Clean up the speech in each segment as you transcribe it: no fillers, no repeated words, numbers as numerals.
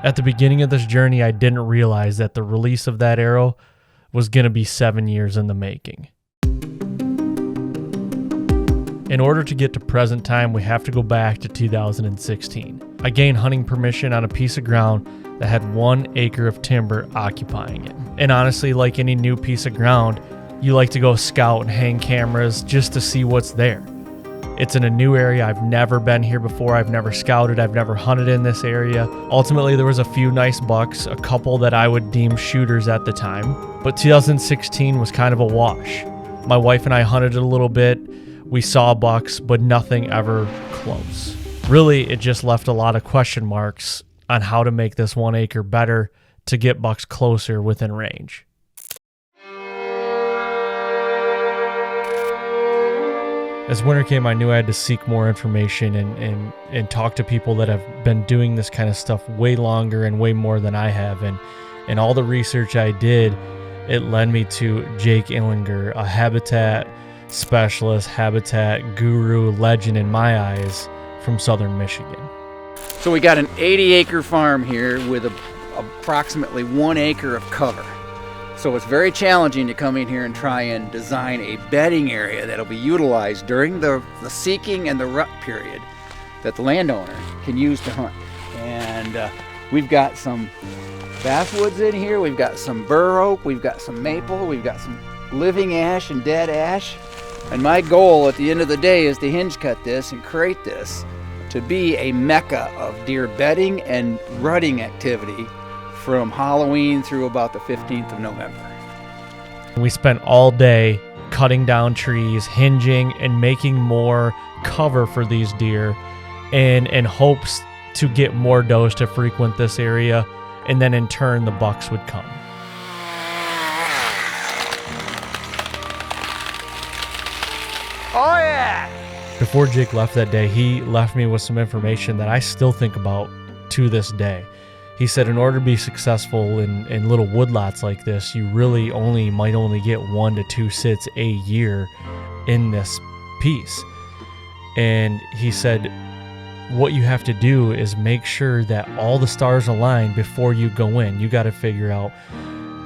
At the beginning of this journey, I didn't realize that the release of that arrow was going to be 7 years in the making. In order to get to present time, we have to go back to 2016. I gained hunting permission on a piece of ground that had 1 acre of timber occupying it. And honestly, like any new piece of ground, you like to go scout and hang cameras just to see what's there. It's in a new area. I've never been here before. I've never scouted. I've never hunted in this area. Ultimately, there was a few nice bucks, a couple that I would deem shooters at the time. But 2016 was kind of a wash. My wife and I hunted it a little bit. We saw bucks, but nothing ever close. Really, it just left a lot of question marks on how to make this 1 acre better to get bucks closer within range. As winter came, I knew I had to seek more information and talk to people that have been doing this kind of stuff way longer and way more than I have. And all the research I did, it led me to Jake Illinger, a habitat specialist, habitat guru, legend in my eyes from southern Michigan. So we got an 80-acre farm here with approximately 1 acre of cover. So it's very challenging to come in here and try and design a bedding area that'll be utilized during the seeking and the rut period that the landowner can use to hunt. And we've got some basswoods in here, we've got some bur oak, we've got some maple, we've got some living ash and dead ash. And my goal at the end of the day is to hinge cut this and create this to be a mecca of deer bedding and rutting activity from Halloween through about the 15th of November. We spent all day cutting down trees, hinging, and making more cover for these deer in hopes to get more does to frequent this area, and then in turn the bucks would come. Oh yeah! Before Jake left that day, he left me with some information that I still think about to this day. He said in order to be successful in little woodlots like this, you really might only get 1 to 2 sits a year in this piece. And he said what you have to do is make sure that all the stars align before you go in. You got to figure out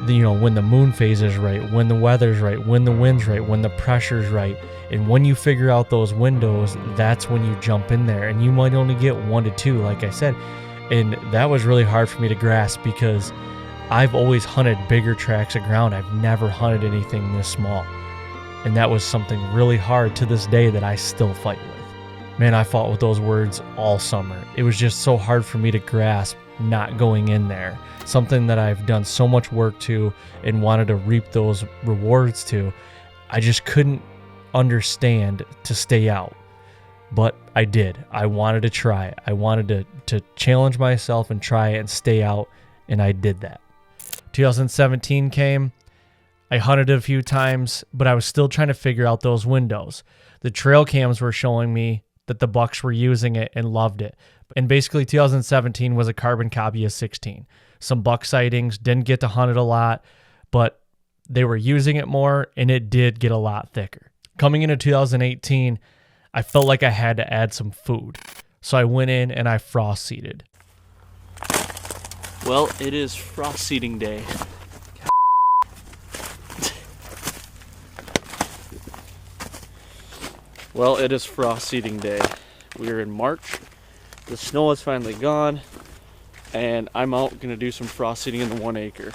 when the moon phase is right, when the weather's right, when the wind's right, when the pressure's right. And when you figure out those windows, that's when you jump in there. And you might only get 1 to 2, like I said. And that was really hard for me to grasp because I've always hunted bigger tracts of ground. I've never hunted anything this small. And that was something really hard to this day that I still fight with. Man, I fought with those words all summer. It was just so hard for me to grasp not going in there. Something that I've done so much work to and wanted to reap those rewards to. I just couldn't understand to stay out. But I did. I wanted to try it. I wanted to challenge myself and try it and stay out, and I did that. 2017 came. I hunted a few times, but I was still trying to figure out those windows. The trail cams were showing me that the bucks were using it and loved it. And basically 2017 was a carbon copy of 16. Some buck sightings, didn't get to hunt it a lot, but they were using it more, and it did get a lot thicker. Coming into 2018, I felt like I had to add some food. So I went in and I frost seeded. Well, it is frost seeding day. Well, it is frost seeding day. We are in March. The snow is finally gone. And I'm out going to do some frost seeding in the 1 acre.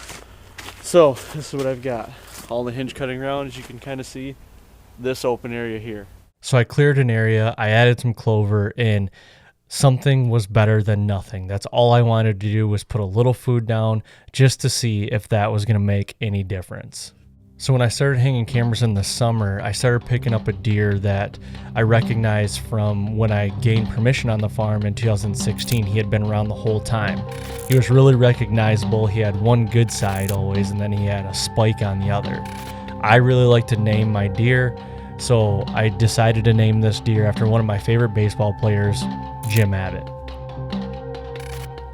So, this is what I've got. All the hinge cutting around, as you can kind of see, this open area here. So I cleared an area, I added some clover, and something was better than nothing. That's all I wanted to do was put a little food down just to see if that was going to make any difference. So when I started hanging cameras in the summer, I started picking up a deer that I recognized from when I gained permission on the farm in 2016. He had been around the whole time. He was really recognizable. He had one good side always, and then he had a spike on the other. I really like to name my deer. So I decided to name this deer after one of my favorite baseball players, Jim Abbott.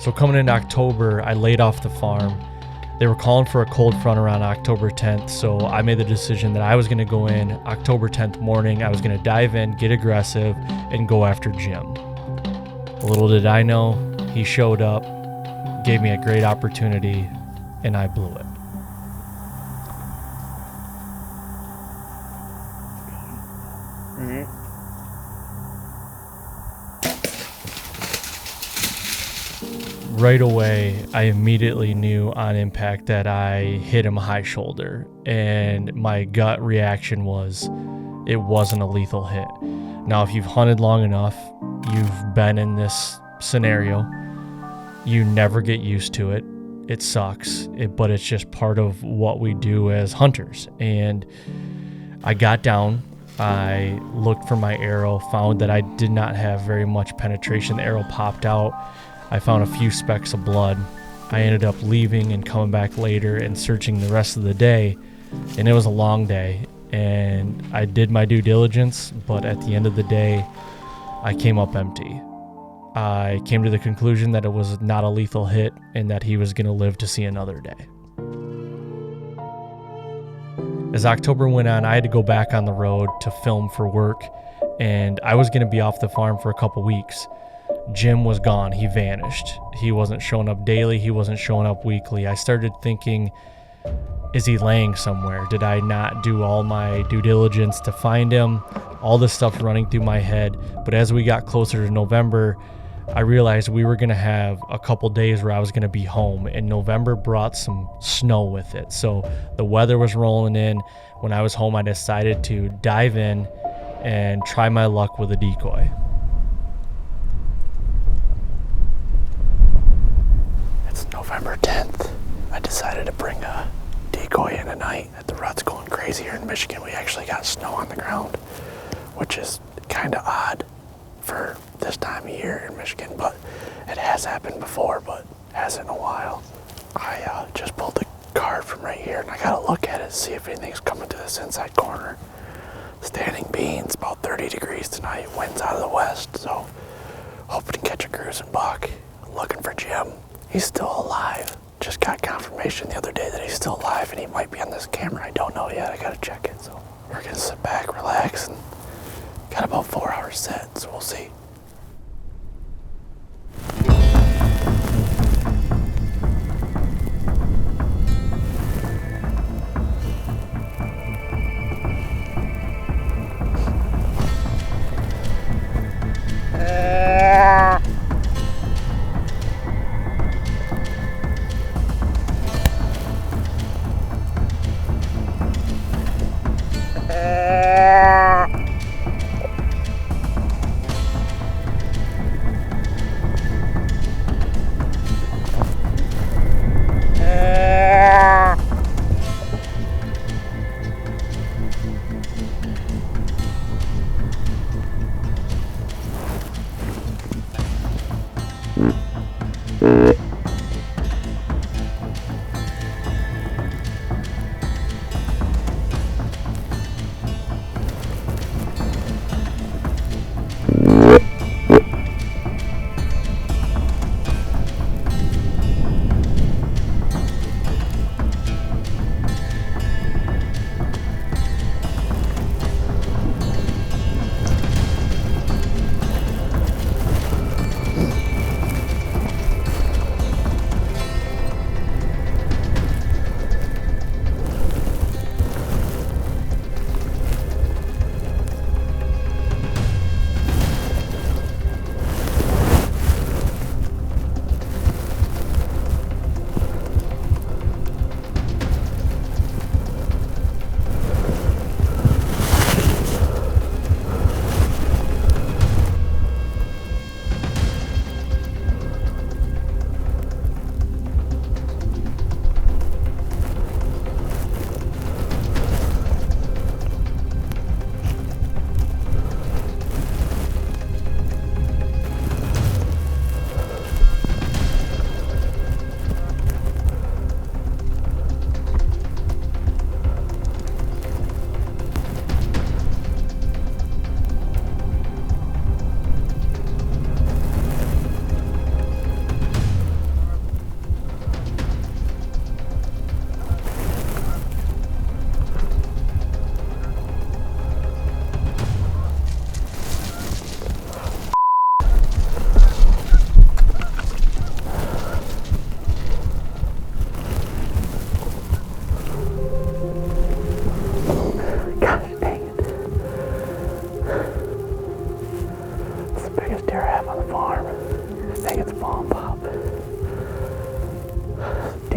So coming into October, I laid off the farm. They were calling for a cold front around October 10th, so I made the decision that I was going to go in October 10th morning. I was going to dive in, get aggressive, and go after Jim. Little did I know, he showed up, gave me a great opportunity, and I blew it. Right away, I immediately knew on impact that I hit him high shoulder, and my gut reaction was it wasn't a lethal hit. Now, if you've hunted long enough, you've been in this scenario, you never get used to it. It sucks, but it's just part of what we do as hunters. And I got down, I looked for my arrow, found that I did not have very much penetration. The arrow popped out. I found a few specks of blood. I ended up leaving and coming back later and searching the rest of the day, and it was a long day, and I did my due diligence, but at the end of the day, I came up empty. I came to the conclusion that it was not a lethal hit and that he was going to live to see another day. As October went on, I had to go back on the road to film for work, and I was going to be off the farm for a couple weeks. Jim was gone. He vanished. He wasn't showing up daily. He wasn't showing up weekly. I started thinking, is he laying somewhere? Did I not do all my due diligence to find him? All this stuff running through my head. But as we got closer to November, I realized we were going to have a couple days where I was going to be home, and November brought some snow with it. So the weather was rolling in. When I was home, I decided to dive in and try my luck with a decoy. November 10th, I decided to bring a decoy in tonight. The rut's going crazy here in Michigan. We actually got snow on the ground, which is kind of odd for this time of year in Michigan, but it has happened before, but hasn't in a while. I just pulled the card from right here, and I got to look at it, see if anything's coming to this inside corner. Standing beans, about 30 degrees tonight, winds out of the west, so hoping to catch a cruising buck. Looking for Jim. He's still alive. Just got confirmation the other day that he's still alive, and he might be on this camera. I don't know yet. I gotta check it. So we're gonna sit back, relax, and got about 4 hours set, so we'll see.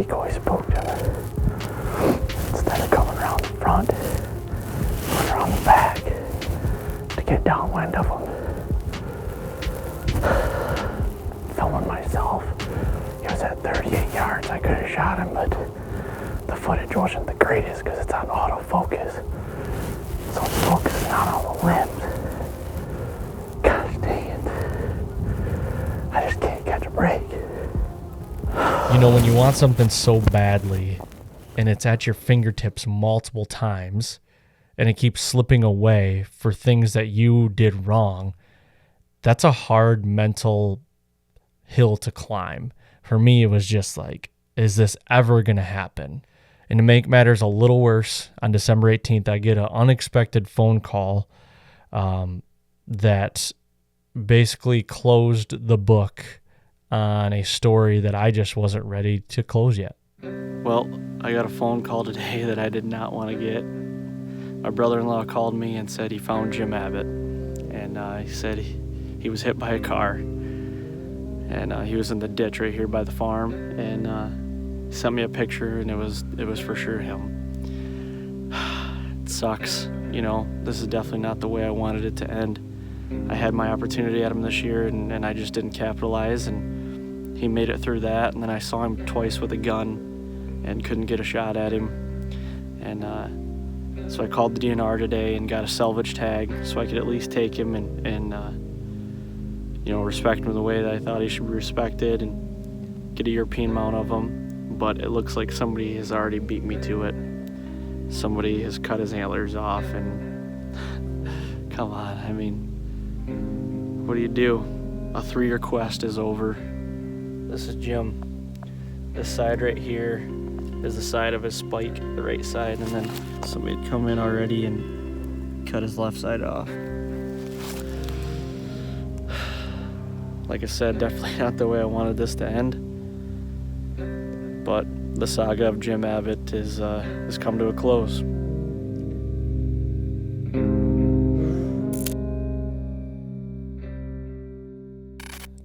decoy spooked him. Instead of coming around the front, went around the back to get downwind of him. Filming myself. He was at 38 yards. I could have shot him, but the footage wasn't the greatest because it's on autofocus. So it's focusing out on the limbs. Gosh dang it. I just can't catch a break. You know, when you want something so badly and it's at your fingertips multiple times and it keeps slipping away for things that you did wrong, that's a hard mental hill to climb. For me, it was just like, is this ever going to happen? And to make matters a little worse, on December 18th, I get an unexpected phone call that basically closed the book on a story that I just wasn't ready to close yet. Well, I got a phone call today that I did not want to get. My brother-in-law called me and said he found Jim Abbott, and he said he was hit by a car, and he was in the ditch right here by the farm, and he sent me a picture, and it was for sure him. It sucks, you know. This is definitely not the way I wanted it to end. I had my opportunity at him this year, and I just didn't capitalize, and he made it through that, and then I saw him twice with a gun and couldn't get a shot at him. And so I called the DNR today and got a salvage tag so I could at least take him and you know, respect him the way that I thought he should be respected and get a European mount of him. But it looks like somebody has already beat me to it. Somebody has cut his antlers off, and come on, I mean, what do? A 3-year quest is over. This is Jim. This side right here is the side of his spike, the right side, and then somebody had come in already and cut his left side off. Like I said, definitely not the way I wanted this to end. But the saga of Jim Abbott has come to a close.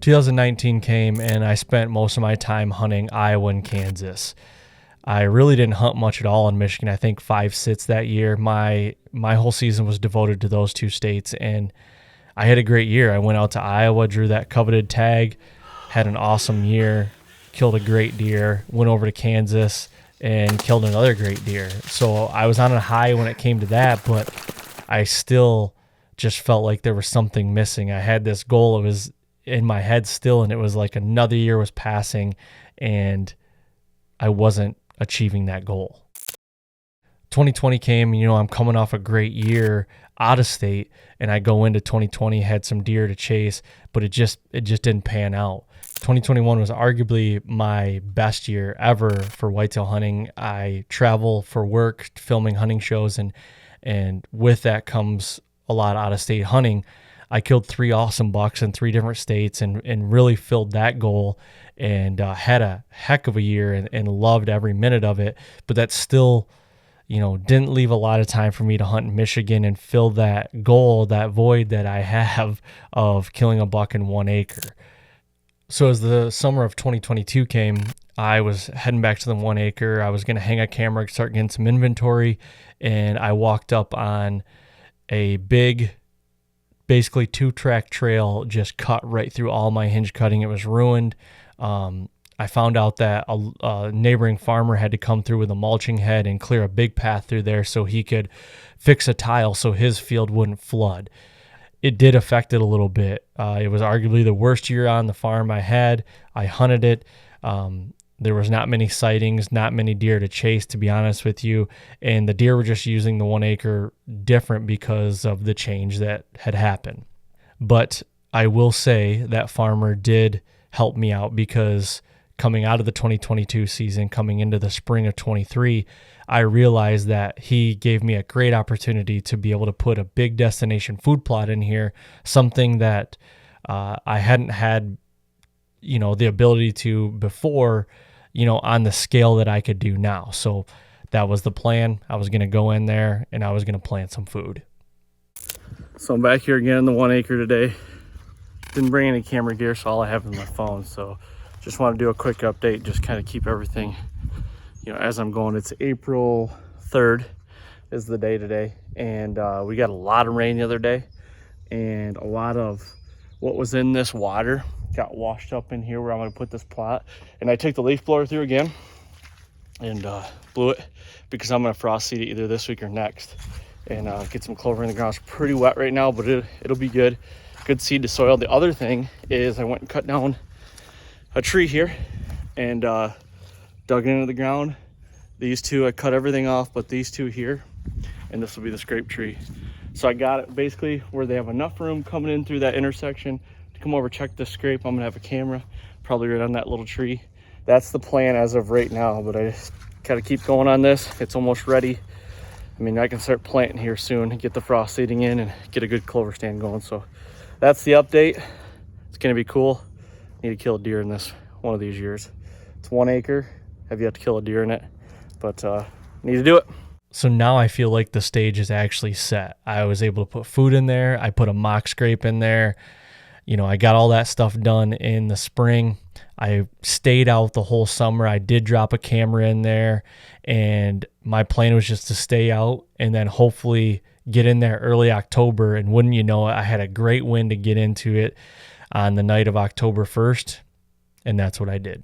...2019 came, and I spent most of my time hunting Iowa and Kansas. I really didn't hunt much at all in Michigan. I think 5 sits that year. My whole season was devoted to those 2 states, and I had a great year. I went out to Iowa, drew that coveted tag, had an awesome year, killed a great deer, went over to Kansas and killed another great deer. So I was on a high when it came to that, but I still just felt like there was something missing. I had this goal. It was in my head still, and it was like another year was passing and I wasn't achieving that goal. 2020 came, you know, I'm coming off a great year out of state, and I go into 2020, had some deer to chase, but it just didn't pan out. 2021 was arguably my best year ever for whitetail hunting. I travel for work, filming hunting shows, and with that comes a lot out of state hunting. I killed 3 awesome bucks in 3 different states and really filled that goal, and had a heck of a year and loved every minute of it. But that still, you know, didn't leave a lot of time for me to hunt in Michigan and fill that goal, that void that I have of killing a buck in 1 acre. So as the summer of 2022 came, I was heading back to the 1 acre. I was going to hang a camera, start getting some inventory, and I walked up on a big, basically 2-track trail just cut right through all my hinge cutting. It was ruined. I found out that a neighboring farmer had to come through with a mulching head and clear a big path through there so he could fix a tile so his field wouldn't flood. It did affect it a little bit. It was arguably the worst year on the farm I had. I hunted it. There was not many sightings, not many deer to chase, to be honest with you. And the deer were just using the 1 acre different because of the change that had happened. But I will say that farmer did help me out, because coming out of the 2022 season, coming into the spring of 23, I realized that he gave me a great opportunity to be able to put a big destination food plot in here, something that I hadn't had, you know, the ability to before, you know, on the scale that I could do now. So that was the plan. I was going to go in there and I was going to plant some food. So I'm back here again in the 1 acre today. Didn't bring any camera gear, so all I have is my phone. So just want to do a quick update, just kind of keep everything you know, as I'm going, it's April 3rd is the day today. And we got a lot of rain the other day, and a lot of what was in this water got washed up in here where I'm gonna put this plot. And I took the leaf blower through again and blew it because I'm gonna frost seed it either this week or next and get some clover in the ground. It's pretty wet right now, but it'll be good. Good seed to soil. The other thing is I went and cut down a tree here and dug it into the ground. These two, I cut everything off, but these two here, and this will be the scrape tree. So I got it basically where they have enough room coming in through that intersection to come over, check the scrape. I'm gonna have a camera probably right on that little tree. That's the plan as of right now, but I just gotta keep going on this. It's almost ready. I mean, I can start planting here soon and get the frost seeding in and get a good clover stand going. So that's the update. It's gonna be cool. Need to kill a deer in this one of these years. It's 1 acre. Have yet to kill a deer in it, but need to do it. So now I feel like the stage is actually set. I was able to put food in there. I put a mock scrape in there. You know, I got all that stuff done in the spring. I stayed out the whole summer. I did drop a camera in there, and my plan was just to stay out and then hopefully get in there early October. And wouldn't you know it, I had a great wind to get into it on the night of October 1st, and that's what I did.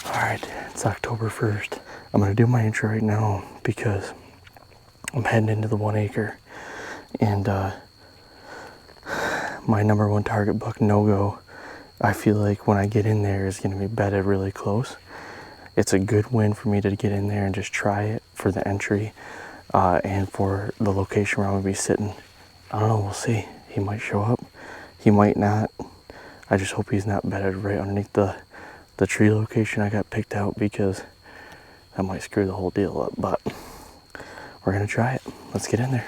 All right, it's October 1st. I'm gonna do my intro right now because I'm heading into the 1 acre, and my number one target buck no-go, I feel like when I get in there is gonna be bedded really close. It's a good win for me to get in there and just try it for the entry and for the location where I'm gonna be sitting. I don't know, we'll see. He might show up, he might not. I just hope he's not bedded right underneath the tree location I got picked out, because that might screw the whole deal up, but we're gonna try it. Let's get in there.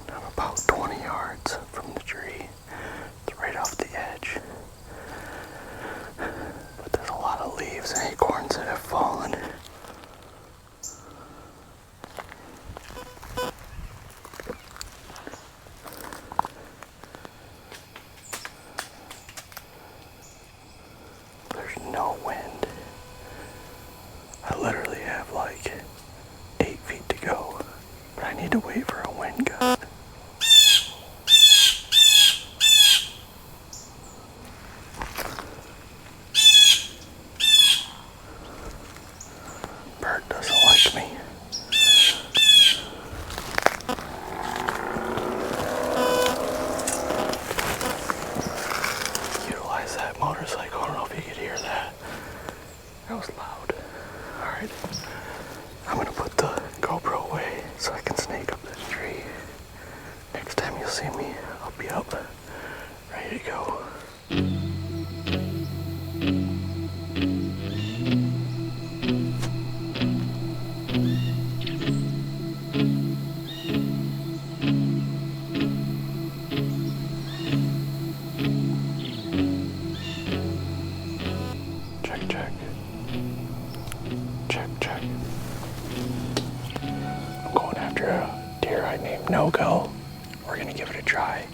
I'm about 20 yards from the tree. It's right off the edge. But there's a lot of leaves and acorns that have fallen. No wind. I literally have like 8 feet to go, but I need to wait for a wind gust. Bird doesn't like me. Utilize that motorcycle. I don't know if you could hear that. That was loud. Alright. I'm gonna put the GoPro away so I can snake up this tree. Next time you'll see me, I'll be up, ready to go. Check, check. Check, check. I'm going after a deer I named No-Go. We're gonna give it a try.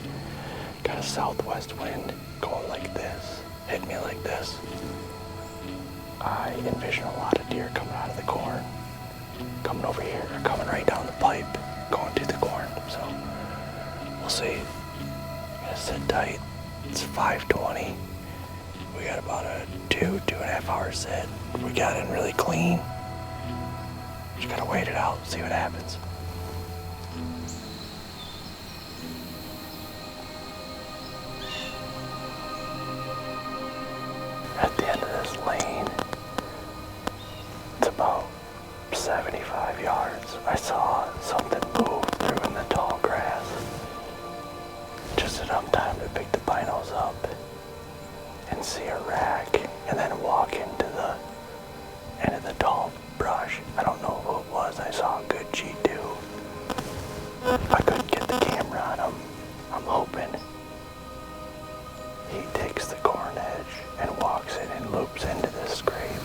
Got a southwest wind going like this, hitting me like this. I envision a lot of deer coming out of the corn, coming over here, or coming right down the pipe, going to the corn. So we'll see. I'm gonna sit tight. It's 5:20. We got about a 2.5 hour sit. We got in really clean. Just gotta wait it out, see what happens. At the end of this lane, it's about 75 yards. I saw something move through in the tall grass. Just enough time to pick the binos up and see a rack, and then walk into the end of the tall brush. I don't know who it was. I saw a good G2. I couldn't get the camera on him. I'm hoping he takes the corn edge and walks in and loops into this scrape.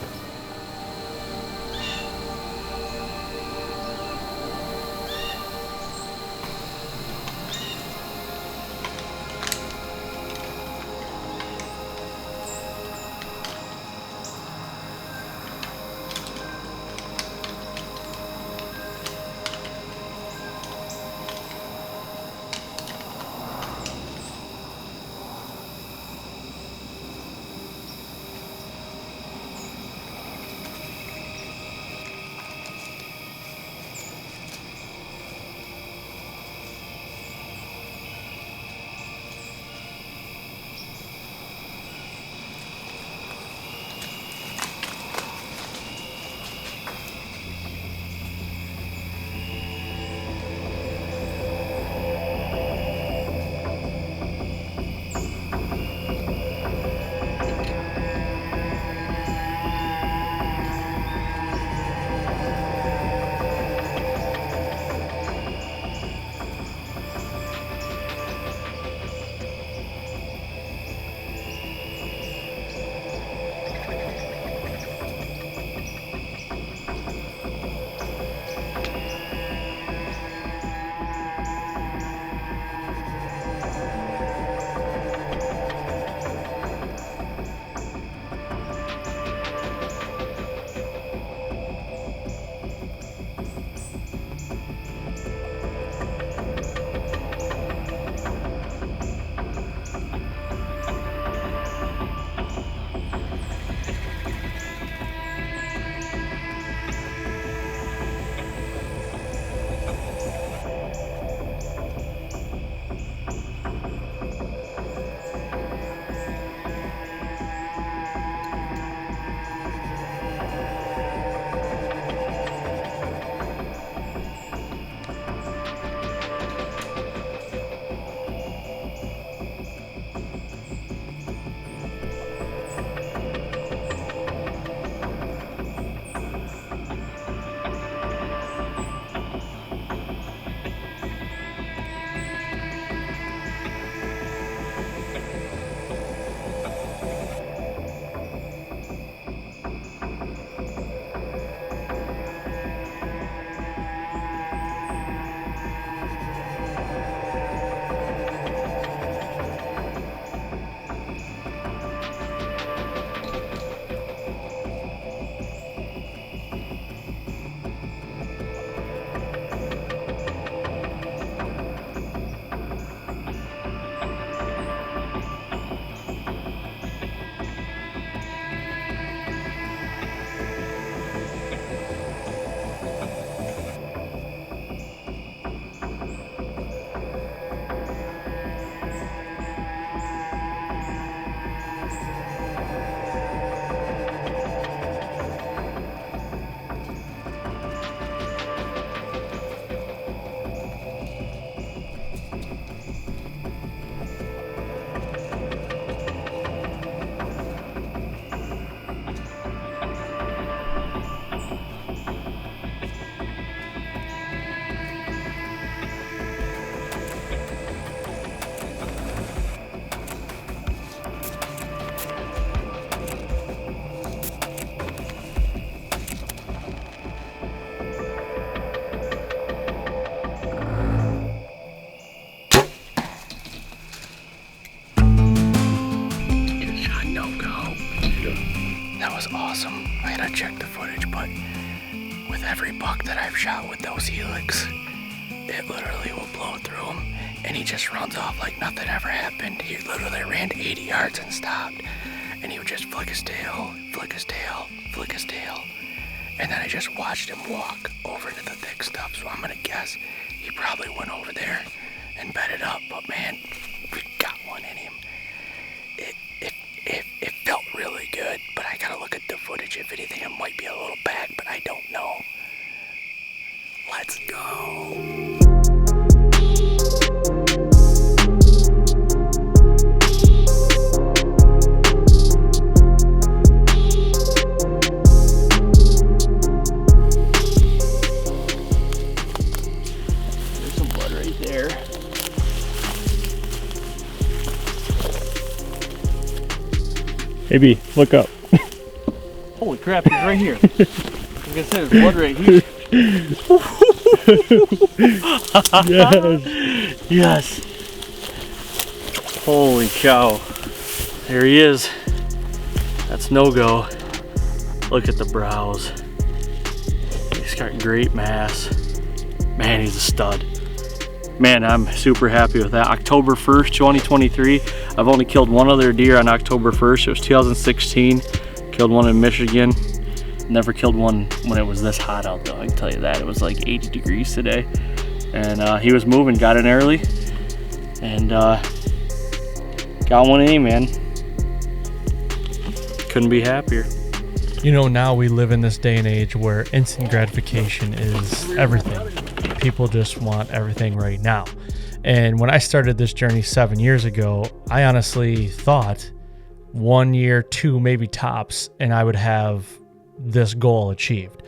not check the footage, but with every buck that I've shot with those helix, it literally will blow through him, and he just runs off like nothing ever happened. He literally ran 80 yards and stopped, and he would just flick his tail, flick his tail, flick his tail, and then I just watched him walk over to the thick stuff. So I'm gonna guess he probably went over there and bedded up, but man, we got one in him. It felt really good, but I gotta look at the footage. If anything, it might be a little bad, but I don't know. Let's go. There's some blood right there. Hey B, look up. Holy crap, he's right here. Like I said, there's blood right here. Yes. Yes. Holy cow. There he is. That's no-go. Look at the brows. He's got great mass. Man, he's a stud. Man, I'm super happy with that. October 1st, 2023. I've only killed one other deer on October 1st. It was 2016. Killed one in Michigan. Never killed one when it was this hot out though, I can tell you that. It was like 80 degrees today. And he was moving, got in early. And got one in him, man. Couldn't be happier. You know, now we live in this day and age where instant gratification is everything. People just want everything right now. And when I started this journey 7 years ago, I honestly thought 1 year, 2, maybe tops, and I would have this goal achieved.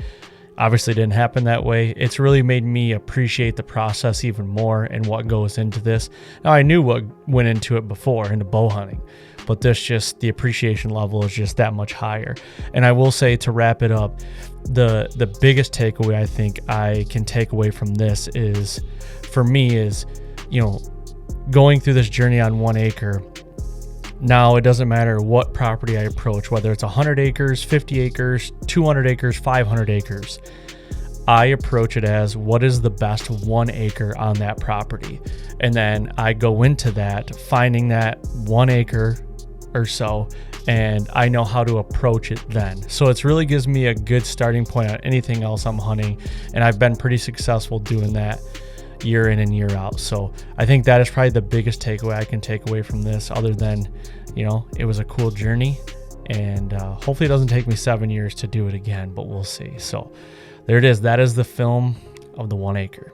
Obviously, it didn't happen that way. It's really made me appreciate the process even more and what goes into this. Now, I knew what went into it before, into bow hunting, but the appreciation level is just that much higher. And I will say, to wrap it up, the biggest takeaway I think I can take away from this is, for me, is, you know, going through this journey on 1 acre. Now, it doesn't matter what property I approach, whether it's 100 acres, 50 acres, 200 acres, 500 acres. I approach it as, what is the best 1 acre on that property? And then I go into that, finding that 1 acre or so, and I know how to approach it then. So it really gives me a good starting point on anything else I'm hunting, and I've been pretty successful doing that year in and year out. So I think that is probably the biggest takeaway I can take away from this, other than, you know, it was a cool journey, and hopefully it doesn't take me 7 years to do it again, but we'll see. So there it is. That is the film of the 1 acre.